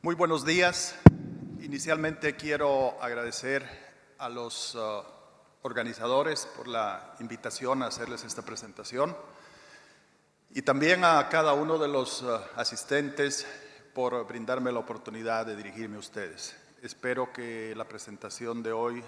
Muy buenos días. Inicialmente quiero agradecer a los organizadores por la invitación a hacerles esta presentación y también a cada uno de los asistentes por brindarme la oportunidad de dirigirme a ustedes. Espero que la presentación de hoy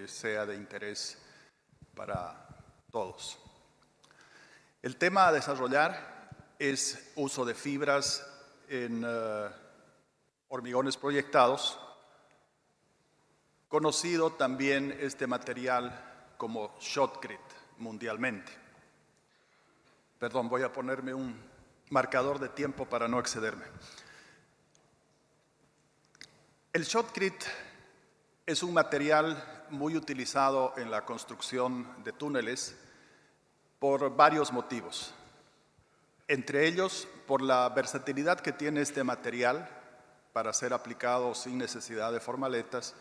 sea de interés para todos. El tema a desarrollar es uso de fibras en hormigones proyectados, conocido también este material como shotcrete mundialmente. Perdón, voy a ponerme un marcador de tiempo para no excederme. El shotcrete es un material muy utilizado en la construcción de túneles por varios motivos. Entre ellos, por la versatilidad que tiene este material para ser aplicado sin necesidad de formaletas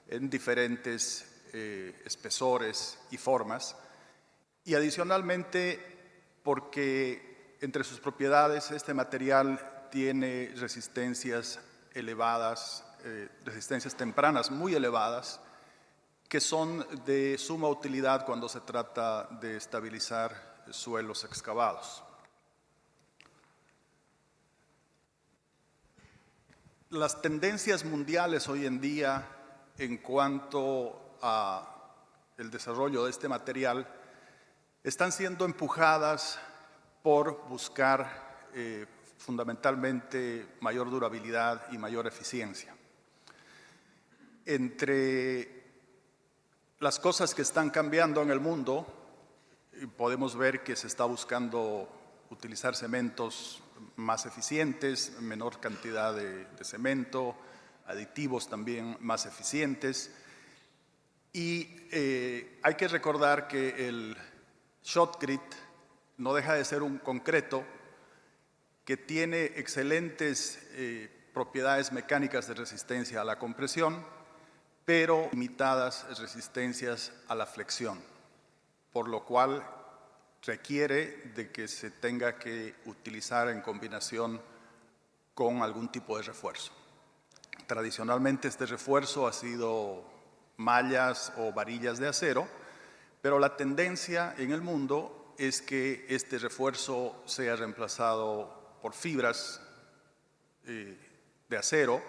en diferentes espesores y formas. Y adicionalmente, porque entre sus propiedades este material tiene resistencias elevadas, resistencias tempranas muy elevadas, que son de suma utilidad cuando se trata de estabilizar suelos excavados. Las tendencias mundiales hoy en día en cuanto al desarrollo de este material están siendo empujadas por buscar fundamentalmente mayor durabilidad y mayor eficiencia. Entre las cosas que están cambiando en el mundo, podemos ver que se está buscando utilizar cementos más eficientes, menor cantidad de cemento, aditivos también más eficientes. Y hay que recordar que el shotcrete no deja de ser un concreto que tiene excelentes propiedades mecánicas de resistencia a la compresión, pero limitadas resistencias a la flexión, por lo cual requiere de que se tenga que utilizar en combinación con algún tipo de refuerzo. Tradicionalmente este refuerzo ha sido mallas o varillas de acero, pero la tendencia en el mundo es que este refuerzo sea reemplazado por fibras de acero,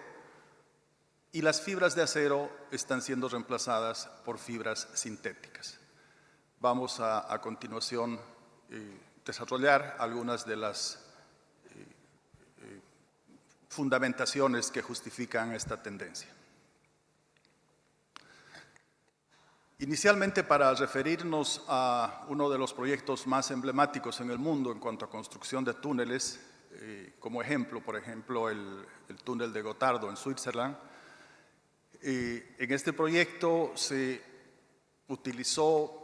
y las fibras de acero están siendo reemplazadas por fibras sintéticas. Vamos a continuación desarrollar algunas de las fundamentaciones que justifican esta tendencia. Inicialmente, para referirnos a uno de los proyectos más emblemáticos en el mundo en cuanto a construcción de túneles, como ejemplo, por ejemplo, el túnel de Gotardo en Switzerland. En este proyecto se utilizó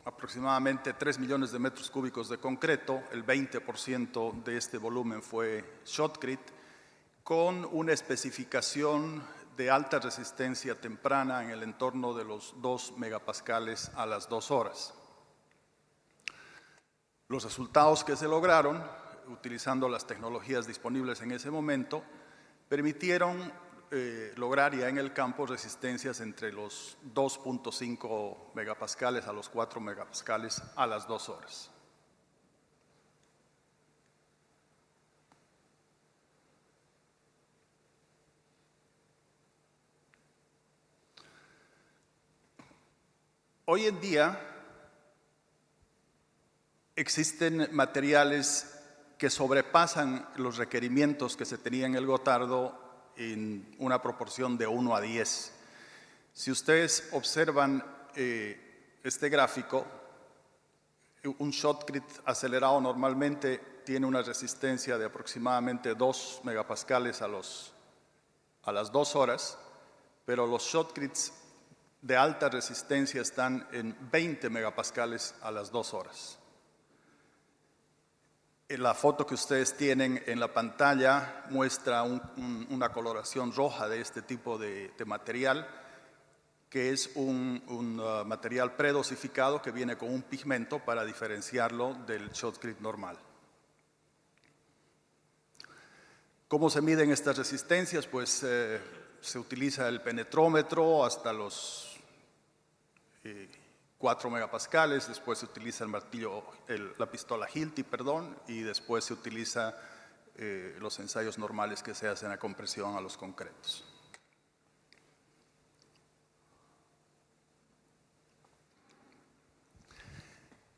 aproximadamente 3 millones de metros cúbicos de concreto, el 20% de este volumen fue shotcrete, con una especificación de alta resistencia temprana en el entorno de los 2 megapascales a las 2 horas. Los resultados que se lograron, utilizando las tecnologías disponibles en ese momento, permitieron lograr ya en el campo resistencias entre los 2.5 megapascales a los 4 megapascales a las 2 horas. Hoy en día existen materiales que sobrepasan los requerimientos que se tenían en el Gotardo en una proporción de 1 a 10. Si ustedes observan este gráfico, un shotcrete acelerado normalmente tiene una resistencia de aproximadamente 2 megapascales a las 2 horas, pero los shotcretes de alta resistencia están en 20 megapascales a las 2 horas. La foto que ustedes tienen en la pantalla muestra una coloración roja de este tipo de material, que es un material predosificado que viene con un pigmento para diferenciarlo del shotcrete normal. ¿Cómo se miden estas resistencias? Pues se utiliza el penetrómetro hasta los 4 megapascales, después se utiliza el martillo, la pistola Hilti, perdón, y después se utiliza los ensayos normales que se hacen a compresión a los concretos.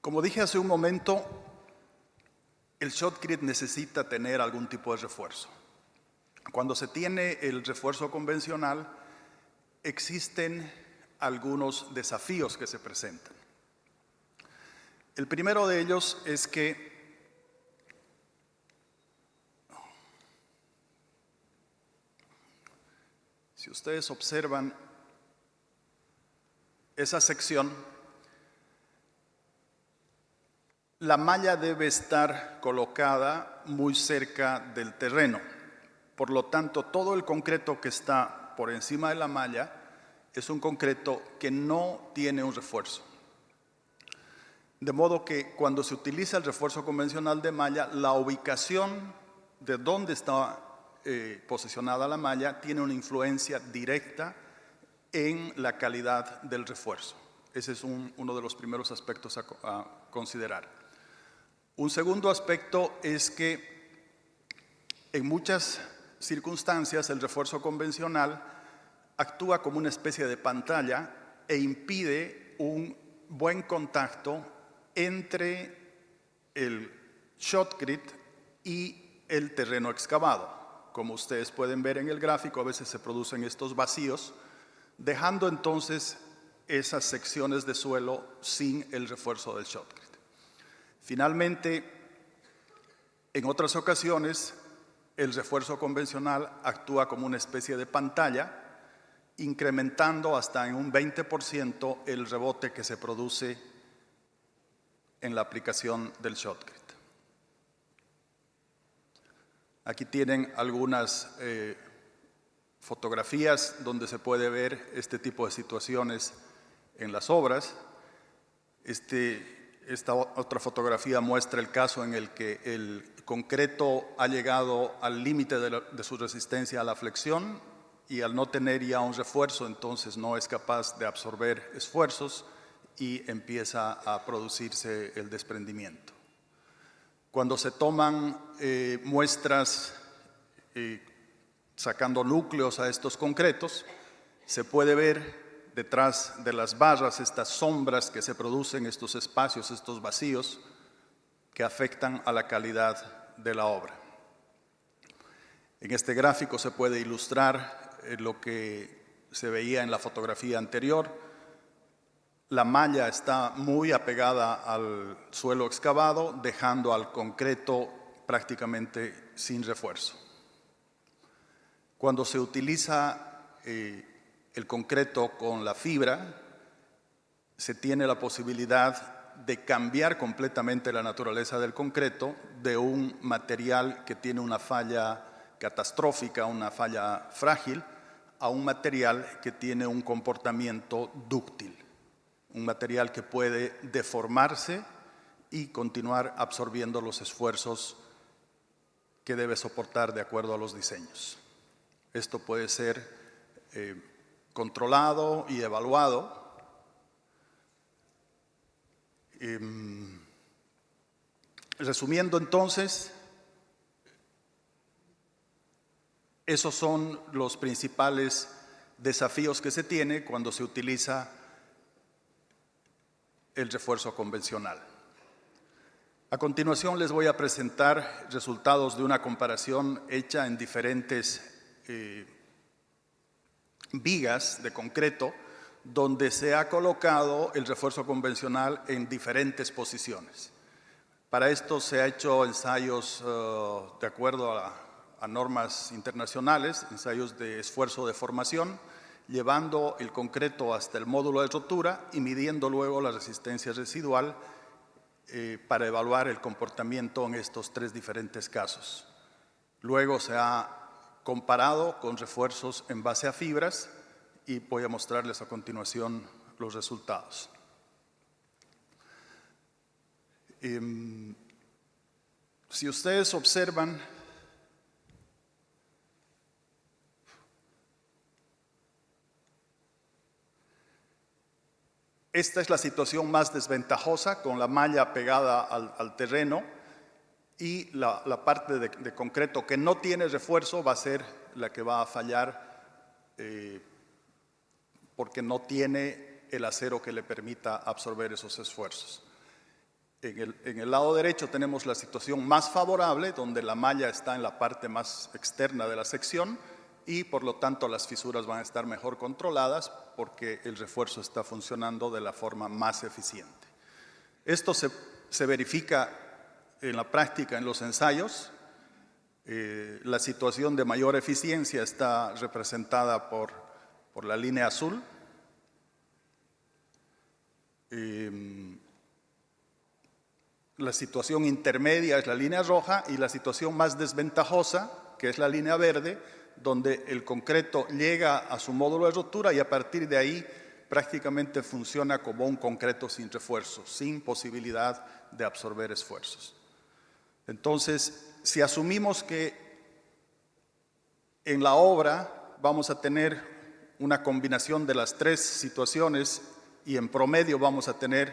Como dije hace un momento, el shotcrete necesita tener algún tipo de refuerzo. Cuando se tiene el refuerzo convencional, existen algunos desafíos que se presentan. El primero de ellos es que si ustedes observan esa sección, la malla debe estar colocada muy cerca del terreno. Por lo tanto, todo el concreto que está por encima de la malla es un concreto que no tiene un refuerzo. De modo que cuando se utiliza el refuerzo convencional de malla, la ubicación de dónde está posicionada la malla tiene una influencia directa en la calidad del refuerzo. Ese es uno de los primeros aspectos a considerar. Un segundo aspecto es que en muchas circunstancias el refuerzo convencional actúa como una especie de pantalla e impide un buen contacto entre el shotcrete y el terreno excavado. Como ustedes pueden ver en el gráfico, a veces se producen estos vacíos, dejando entonces esas secciones de suelo sin el refuerzo del shotcrete. Finalmente, en otras ocasiones, el refuerzo convencional actúa como una especie de pantalla, incrementando hasta en un 20% el rebote que se produce en la aplicación del shotcrete. Aquí tienen algunas fotografías donde se puede ver este tipo de situaciones en las obras. Esta otra fotografía muestra el caso en el que el concreto ha llegado al límite de su resistencia a la flexión y al no tener ya un refuerzo, entonces no es capaz de absorber esfuerzos y empieza a producirse el desprendimiento. Cuando se toman muestras sacando núcleos a estos concretos, se puede ver detrás de las barras estas sombras que se producen, estos espacios, estos vacíos que afectan a la calidad de la obra. En este gráfico se puede ilustrar lo que se veía en la fotografía anterior. La malla está muy apegada al suelo excavado, dejando al concreto prácticamente sin refuerzo. Cuando se utiliza el concreto con la fibra, se tiene la posibilidad de cambiar completamente la naturaleza del concreto de un material que tiene una falla catastrófica, una falla frágil, a un material que tiene un comportamiento dúctil, un material que puede deformarse y continuar absorbiendo los esfuerzos que debe soportar de acuerdo a los diseños. Esto puede ser controlado y evaluado. Resumiendo entonces, esos son los principales desafíos que se tiene cuando se utiliza el refuerzo convencional. A continuación les voy a presentar resultados de una comparación hecha en diferentes vigas de concreto donde se ha colocado el refuerzo convencional en diferentes posiciones. Para esto se ha hecho ensayos de acuerdo a normas internacionales, ensayos de esfuerzo de formación, llevando el concreto hasta el módulo de rotura y midiendo luego la resistencia residual para evaluar el comportamiento en estos tres diferentes casos. Luego se ha comparado con refuerzos en base a fibras y voy a mostrarles a continuación los resultados. Si ustedes observan Esta es la situación más desventajosa, con la malla pegada al terreno, y la parte de concreto que no tiene refuerzo va a ser la que va a fallar porque no tiene el acero que le permita absorber esos esfuerzos. En el lado derecho tenemos la situación más favorable, donde la malla está en la parte más externa de la sección y por lo tanto las fisuras van a estar mejor controladas porque el refuerzo está funcionando de la forma más eficiente. Esto se verifica en la práctica, en los ensayos. La situación de mayor eficiencia está representada por la línea azul. La situación intermedia es la línea roja y la situación más desventajosa, que es la línea verde, donde el concreto llega a su módulo de rotura y a partir de ahí prácticamente funciona como un concreto sin refuerzo, sin posibilidad de absorber esfuerzos. Entonces, si asumimos que en la obra vamos a tener una combinación de las tres situaciones y en promedio vamos a tener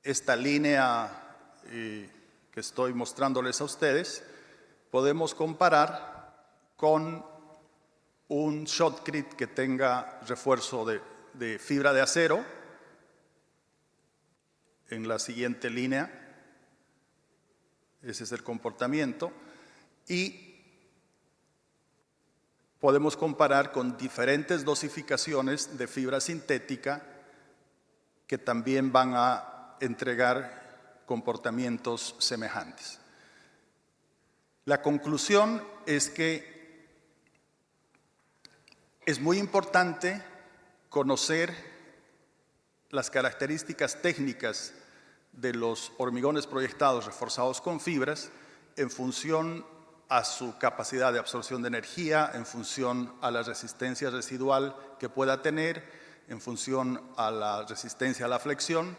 esta línea que estoy mostrándoles a ustedes, podemos comparar con un shotcrete que tenga refuerzo de fibra de acero en la siguiente línea. Ese es el comportamiento. Y podemos comparar con diferentes dosificaciones de fibra sintética que también van a entregar comportamientos semejantes. La conclusión es que es muy importante conocer las características técnicas de los hormigones proyectados reforzados con fibras en función a su capacidad de absorción de energía, en función a la resistencia residual que pueda tener, en función a la resistencia a la flexión,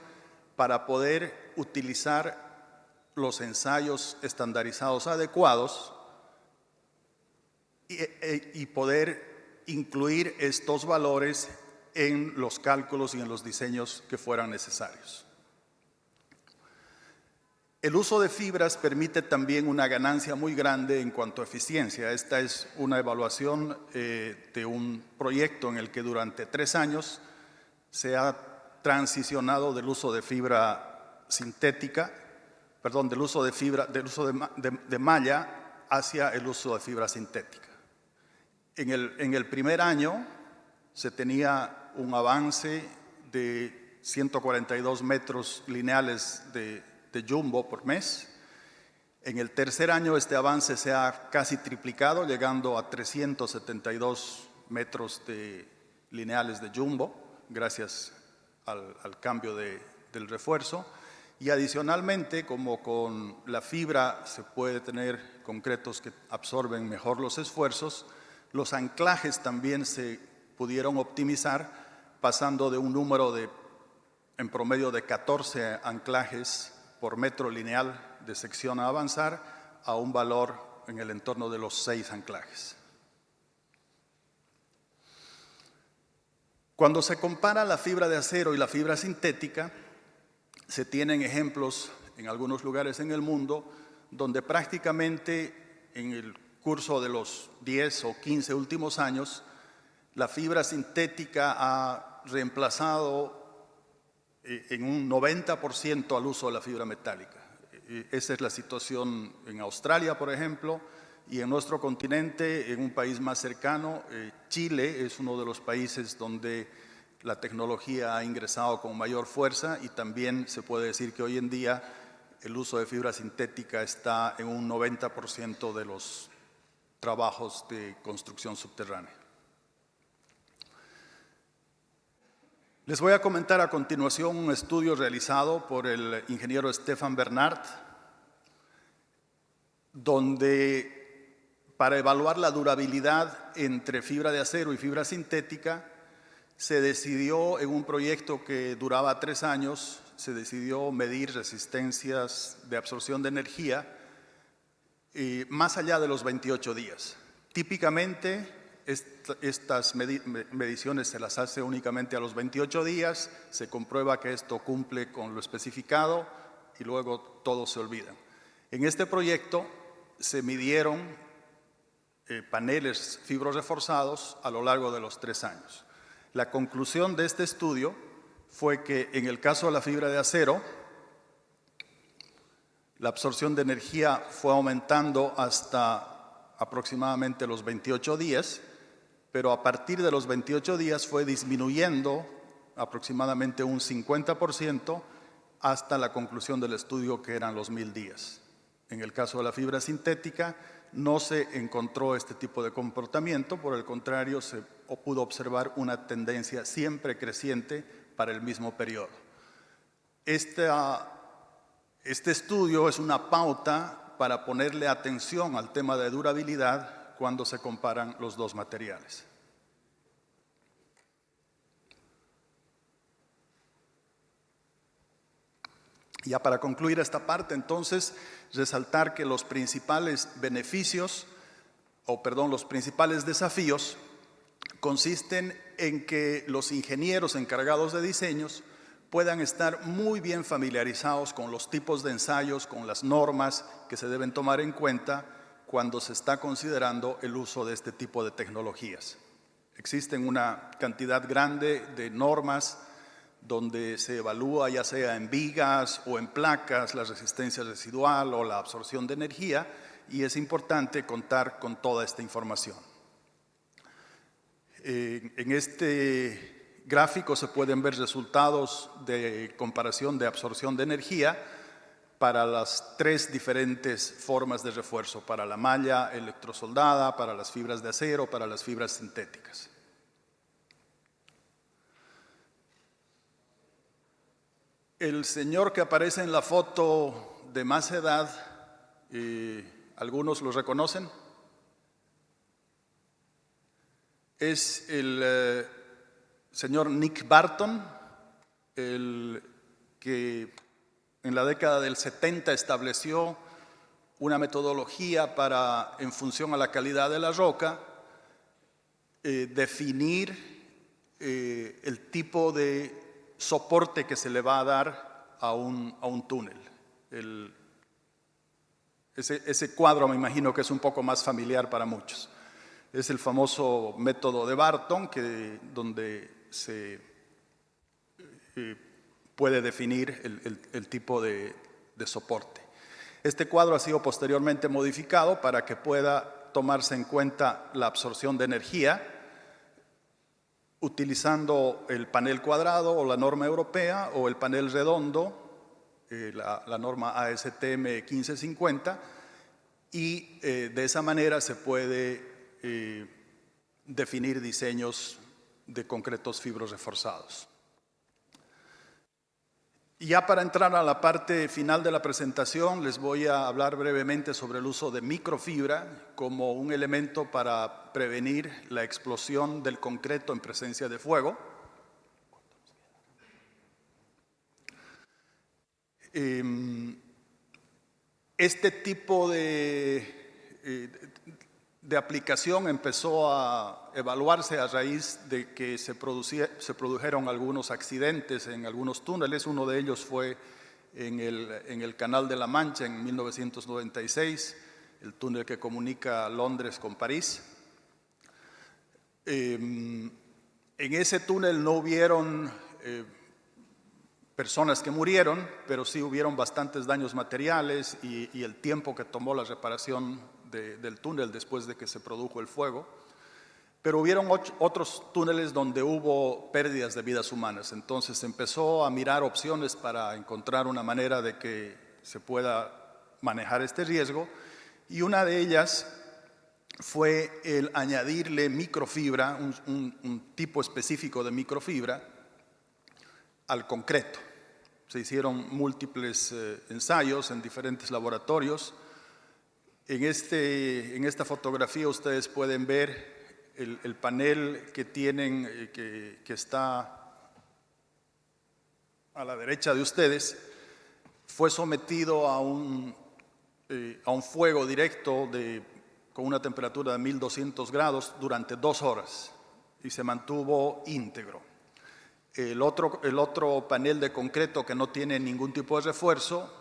para poder utilizar los ensayos estandarizados adecuados y poder incluir estos valores en los cálculos y en los diseños que fueran necesarios. El uso de fibras permite también una ganancia muy grande en cuanto a eficiencia. Esta es una evaluación de un proyecto en el que durante 3 años se ha transicionado del uso de fibra sintética, perdón, del uso de malla hacia el uso de fibra sintética. En el primer año se tenía un avance de 142 metros lineales de jumbo por mes. En el tercer año este avance se ha casi triplicado, llegando a 372 metros lineales de jumbo, gracias al cambio del refuerzo. Y adicionalmente, como con la fibra se puede tener concretos que absorben mejor los esfuerzos, los anclajes también se pudieron optimizar, pasando de un número en promedio de 14 anclajes por metro lineal de sección a avanzar a un valor en el entorno de los 6 anclajes. Cuando se compara la fibra de acero y la fibra sintética, se tienen ejemplos en algunos lugares en el mundo donde prácticamente en el curso de los 10 o 15 últimos años, la fibra sintética ha reemplazado en un 90% al uso de la fibra metálica. Esa es la situación en Australia, por ejemplo, y en nuestro continente, en un país más cercano, Chile es uno de los países donde la tecnología ha ingresado con mayor fuerza y también se puede decir que hoy en día el uso de fibra sintética está en un 90% de los trabajos de construcción subterránea. Les voy a comentar a continuación un estudio realizado por el ingeniero Stefan Bernard, donde para evaluar la durabilidad entre fibra de acero y fibra sintética, se decidió en un proyecto que duraba 3 años, se decidió medir resistencias de absorción de energía más allá de los 28 días. Típicamente, Estas mediciones se las hace únicamente a los 28 días, se comprueba que esto cumple con lo especificado y luego todo se olvida. En este proyecto se midieron paneles fibroreforzados a lo largo de los 3 años. La conclusión de este estudio fue que en el caso de la fibra de acero, la absorción de energía fue aumentando hasta aproximadamente los 28 días, pero a partir de los 28 días fue disminuyendo aproximadamente un 50% hasta la conclusión del estudio, que eran los 1000 días. En el caso de la fibra sintética no se encontró este tipo de comportamiento, por el contrario se pudo observar una tendencia siempre creciente para el mismo periodo. Este estudio es una pauta para ponerle atención al tema de durabilidad cuando se comparan los dos materiales. Ya para concluir esta parte, entonces, resaltar que los principales beneficios, los principales desafíos consisten en que los ingenieros encargados de diseños puedan estar muy bien familiarizados con los tipos de ensayos, con las normas que se deben tomar en cuenta cuando se está considerando el uso de este tipo de tecnologías. Existen una cantidad grande de normas donde se evalúa, ya sea en vigas o en placas, la resistencia residual o la absorción de energía, y es importante contar con toda esta información. En este gráfico se pueden ver resultados de comparación de absorción de energía para las 3 diferentes formas de refuerzo, para la malla electrosoldada, para las fibras de acero, para las fibras sintéticas. El señor que aparece en la foto de más edad, ¿algunos lo reconocen? Es el señor Nick Barton, el que en la década del 70 estableció una metodología para, en función a la calidad de la roca, definir el tipo de soporte que se le va a dar a un túnel. Ese cuadro me imagino que es un poco más familiar para muchos. Es el famoso método de Barton, donde se puede definir el tipo de soporte. Este cuadro ha sido posteriormente modificado para que pueda tomarse en cuenta la absorción de energía, utilizando el panel cuadrado o la norma europea, o el panel redondo, la norma ASTM 1550, y de esa manera se puede definir diseños de concretos fibros reforzados. Y ya para entrar a la parte final de la presentación, les voy a hablar brevemente sobre el uso de microfibra como un elemento para prevenir la explosión del concreto en presencia de fuego. Este tipo de aplicación empezó a evaluarse a raíz de que se produjeron algunos accidentes en algunos túneles. Uno de ellos fue en el Canal de la Mancha en 1996, el túnel que comunica Londres con París. En ese túnel no hubieron personas que murieron, pero sí hubieron bastantes daños materiales y el tiempo que tomó la reparación del túnel después de que se produjo el fuego. Pero hubieron otros túneles donde hubo pérdidas de vidas humanas. Entonces se empezó a mirar opciones para encontrar una manera de que se pueda manejar este riesgo, y una de ellas fue el añadirle microfibra, un tipo específico de microfibra al concreto. Se hicieron múltiples ensayos en diferentes laboratorios. En esta fotografía ustedes pueden ver el panel que tienen, que está a la derecha de ustedes. Fue sometido a un fuego directo de con una temperatura de 1200 grados durante 2 horas y se mantuvo íntegro. El otro panel de concreto que no tiene ningún tipo de refuerzo,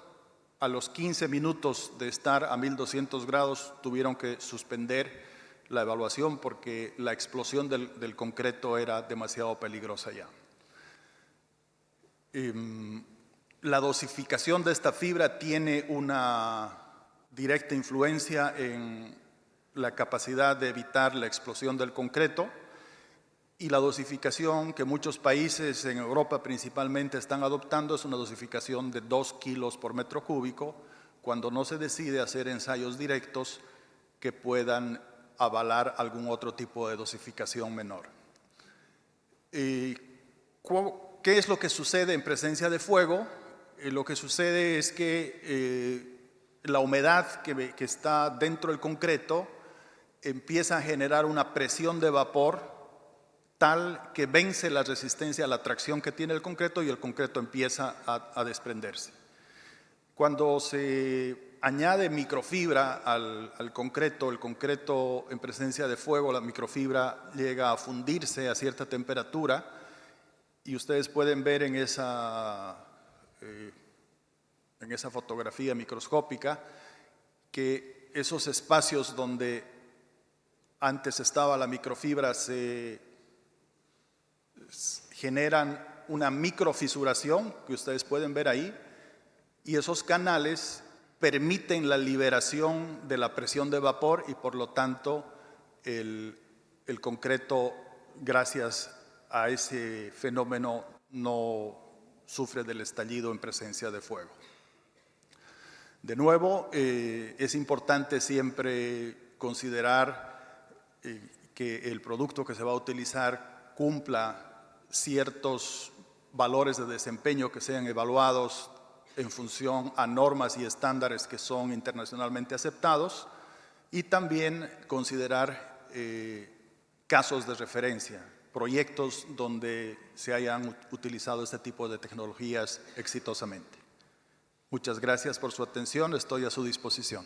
a los 15 minutos de estar a 1200 grados tuvieron que suspender la evaluación porque la explosión del concreto era demasiado peligrosa ya. La dosificación de esta fibra tiene una directa influencia en la capacidad de evitar la explosión del concreto, y la dosificación que muchos países en Europa principalmente están adoptando es una dosificación de 2 kilos por metro cúbico cuando no se decide hacer ensayos directos que puedan avalar algún otro tipo de dosificación menor. ¿Qué es lo que sucede en presencia de fuego? Lo que sucede es que la humedad que está dentro del concreto empieza a generar una presión de vapor tal que vence la resistencia a la tracción que tiene el concreto y el concreto empieza a desprenderse. Cuando se añade microfibra al concreto, el concreto en presencia de fuego, la microfibra llega a fundirse a cierta temperatura y ustedes pueden ver en esa fotografía microscópica que esos espacios donde antes estaba la microfibra se generan una microfisuración que ustedes pueden ver ahí, y esos canales permiten la liberación de la presión de vapor y por lo tanto el concreto, gracias a ese fenómeno, no sufre del estallido en presencia de fuego. De nuevo, es importante siempre considerar que el producto que se va a utilizar cumpla ciertos valores de desempeño que sean evaluados en función a normas y estándares que son internacionalmente aceptados, y también considerar casos de referencia, proyectos donde se hayan utilizado este tipo de tecnologías exitosamente. Muchas gracias por su atención, estoy a su disposición.